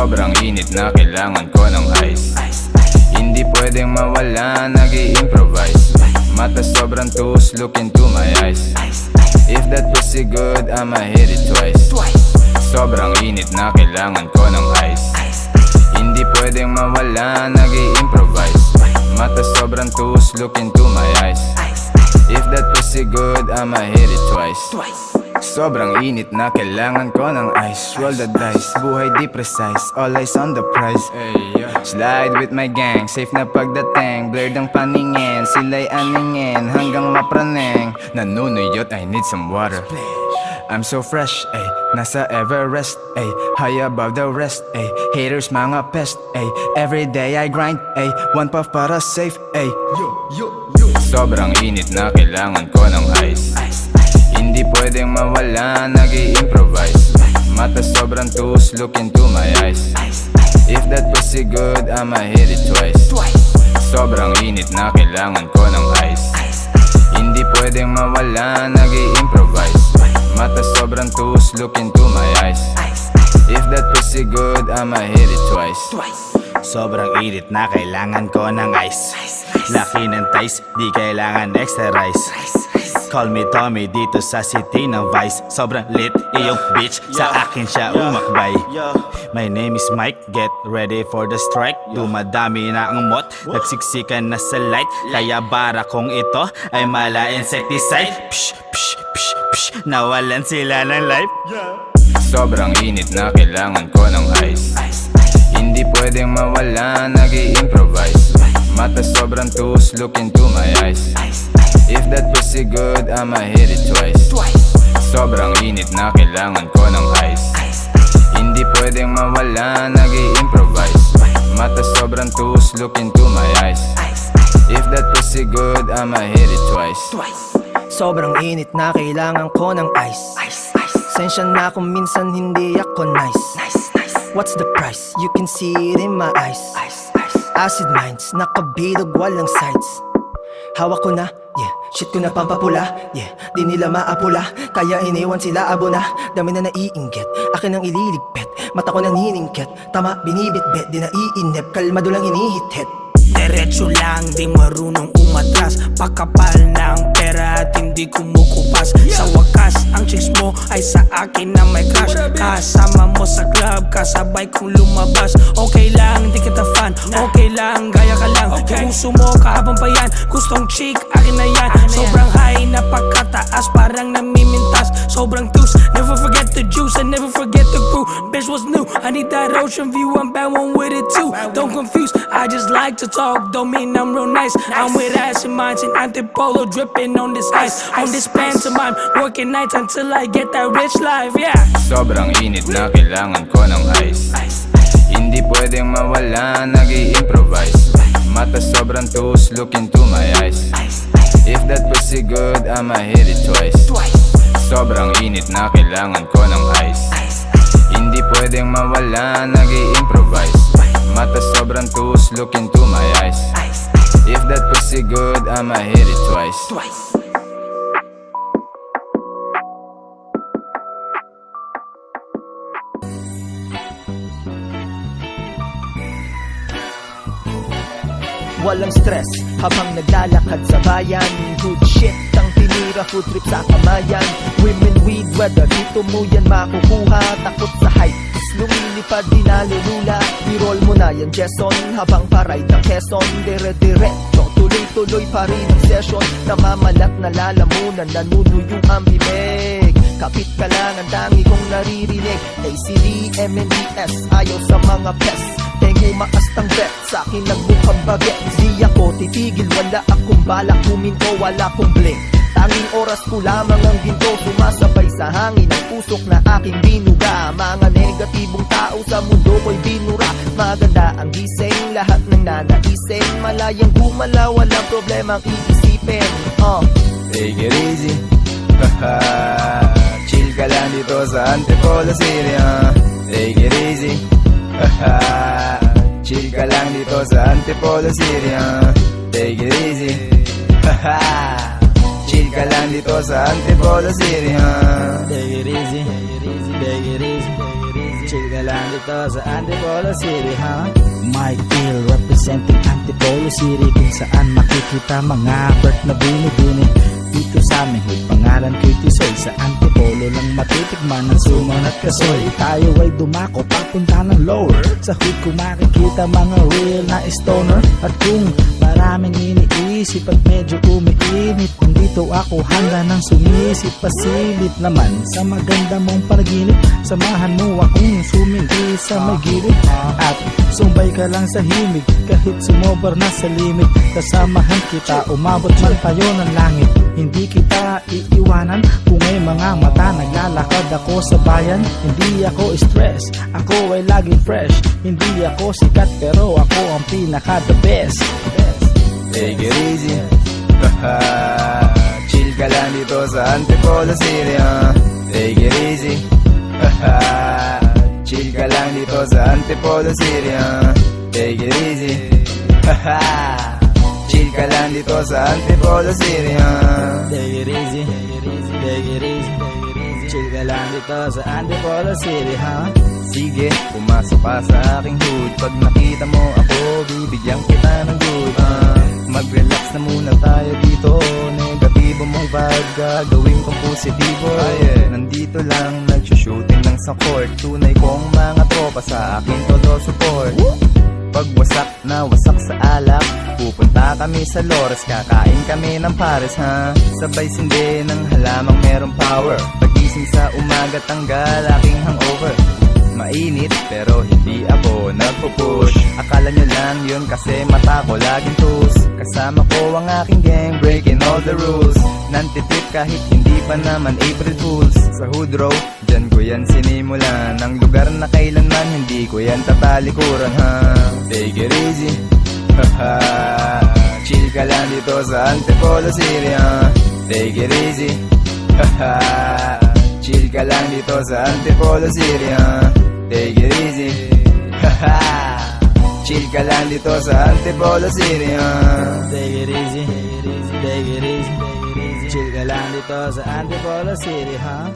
Sobrang init na kailangan ko ng ice. Hindi pwedeng mawala, nag-i-improvise. Mata sobrang tuos, look into my eyes. If that pussy good, I'ma hit it twice. Sobrang init na kailangan ko ng ice. Hindi pwedeng mawala, nag-i-improvise. Mata sobrang tuos, look into my eyes. If that pussy good, I'ma hit it twice. Sobrang init na kailangan ko ng ice. Roll the dice, buhay di precise. All eyes on the prize. Slide with my gang, safe na pagdating. Blurred ang paningin, sila'y aningin hanggang mapraneng. Nanunuyot, I need some water. I'm so fresh, ay, nasa Everest, ay, high above the rest, ay, haters mga pest, ay, every day I grind, ay, one puff para safe, ay. Sobrang init na kailangan ko ng ice. Hindi pwedeng mawala, nag-i-improvise. Mata sobrang tuos, look into my eyes. If that pussy good, I'ma hit it twice. Sobrang init na kailangan ko ng ice. Hindi pwedeng mawala, nag-i-improvise. Mata sobrang tuos, look into my eyes. If that pussy good, I'ma hit it twice. Sobrang init na kailangan ko ng ice. Laki ng ties, di kailangan extra rice. Call me Tommy dito sa city ng Vice. Sobrang lit, iyong bitch, sa akin siya umakbay. My name is Mike, get ready for the strike. Dumadami na ang mot, nagsiksikan na sa light. Kaya bara kong ito ay mala insecticide. Psh, psh, psh, psh, nawalan sila ng life. Sobrang init na kailangan ko ng ice. Hindi pwedeng mawala, nag-i-improvise. Mata sobrang tuos, look into my eyes. If that pussy good, I'ma hit it twice. Sobrang init na kailangan ko ng ice. Hindi pwedeng mawala, nag-i-improvise. Mata sobrang tuos, look into my eyes. If that pussy good, I'ma hit it twice. Sobrang init na kailangan ko ng ice. Sensya na kung minsan hindi ako nice. What's the price? You can see it in my eyes. Acid minds, nakabilog walang sides. Hawak ko na, yeah, shit ko na pampapula, yeah, di nila maapula, kaya iniwan sila abo na. Dami na naiinggit, akin ang ililigpit, mata ko naniningkit, tama binibitbit, di naiinip, kalmado lang hinihit-hit. Diretso lang, di marunong umatras. Pakapal ng pera at hindi kumukupas. Sa wakas, ang chicks mo ay sa akin na may crush. Kasama mo sa club, kasabay kong lumabas. Okay lang, di kita fan, okay lang, gaya ka lang. Yung uso mo kahabang pa yan, gustong chick, akin na yan. Sobrang high, napakataas, parang namimintas. Sobrang juice, never forget the juice and never forget the crew. Bitch was new, I need that ocean view, I'm bad one with it too. Don't confuse, I just like to talk, don't mean I'm real nice. I'm with ass and minds and antipolo dripping on this ice. On this pantomime, working nights until I get that rich life, yeah. Sobrang init na kailangan ko ng ice. Hindi pwedeng mawala, nag-i-improvise. Mata sobrang tuos, look into my eyes. If that pussy good, I'ma hit it twice. Sobrang init na kailangan ko ng ice. Hindi pwedeng mawala, nag-i-improvise. Mata sobrang tuos, look into my eyes. If that pussy good, I'ma hit it twice. Walang stress habang naglalakad sa bayan. Good shit ang tinira, food trip sa kamayan. Women weed, whether dito mo yan makukuha. Takot sa hype, is lumilipad di nalulula. I-roll mo na yan Jason habang paride ng Quezon. Dire-diretso, tuloy-tuloy pa rin ang session. Namamalat na lalamunan, nanunuyo ang bibig. Kapit ka lang ang tangi kong naririnig. ACD, MNDS, ayaw sa mga pest. Tengo maastang bet, sa'kin nagmukhang baget. Di ako titigil, wala akong balak huminto, wala akong blink. Tanging oras ko lamang ang ginto, sumasabay sa hangin ang usok na aking binuga. Mga negatibong tao sa mundo ko'y binura. Maganda ang gising, lahat ng nanaisin. Malayang gumala, walang problemang iisipin. Take it easy, chill ka lang dito sa Antipolo City. Take it easy, chill ka lang dito sa Antipolo City. Take it easy, chill ka lang dito sa Antipolo City. Take it easy, take it easy, chill Chill ka lang dito sa Antipolo City, ha? Mike Hill representing Antipolo City, kung saan makikita mga bird na bini-bini. Dito sa amin, hood, pangalan ko'y Tisoy. Sa Antipolo lang matitikman ng suman at kasoy. Tayo ay dumako papunta ng lower. Sa hood ko makikita mga real na stoner. At kung maraming iniisip at medyo umiinit, kung dito ako handa ng sumisip, pasilip naman sa maganda mong panaginip. Samahan mo akong sumindi sa may gilid at sumbay ka lang sa himig. Kahit sumobar na sa limit, kasamahan kita, umabot man tayo ng langit. Hindi kita iiwanan kung may mga mata. Naglalakad ako sa bayan, hindi ako stress, ako ay laging fresh. Hindi ako sikat pero ako ang pinaka the best. Take it easy. Chill ka lang dito sa Antipolo City, Take it easy. Chill ka lang dito sa Antipolo City, Take it easy. Chill ka lang dito sa Antipolo City, Take it easy, take it easy. Chill ka lang dito sa Antipolo City, ha? Sige, pumasok ka sa aking hood. Pag nakita mo ako, bibigyan kita ng good, Mag-relax na muna tayo dito. Negatibo mong vibe, gagawin kong positibo. Nandito lang, nagsushooting ng sa court. Tunay kong mga tropa sa akin todo support. Pag wasak na wasak sa alak, pupunta kami sa Lores, kakain kami ng pares, ha? Sabay sindi ng halamang merong power. Pagising sa umaga, tanggal aking hangover. Mainit pero hindi ako nagpo-push. Akala nyo lang yun kasi mata ko laging tus. Kasama ko ang aking gang, breaking all the rules. Nantitip kahit hindi pa naman April Fools. Sa hood row, dyan ko yan sinimulan. Ang lugar na kailanman hindi ko yan tatalikuran, ha? Take it easy. Chill ka lang dito sa Antipolo City, Take it easy. Chill ka lang dito sa Antipolo City, Take it easy. Chill ka lang dito sa Antipolo City, Take it easy, take it easy. Chill ka lang dito sa Antipolo City, ha?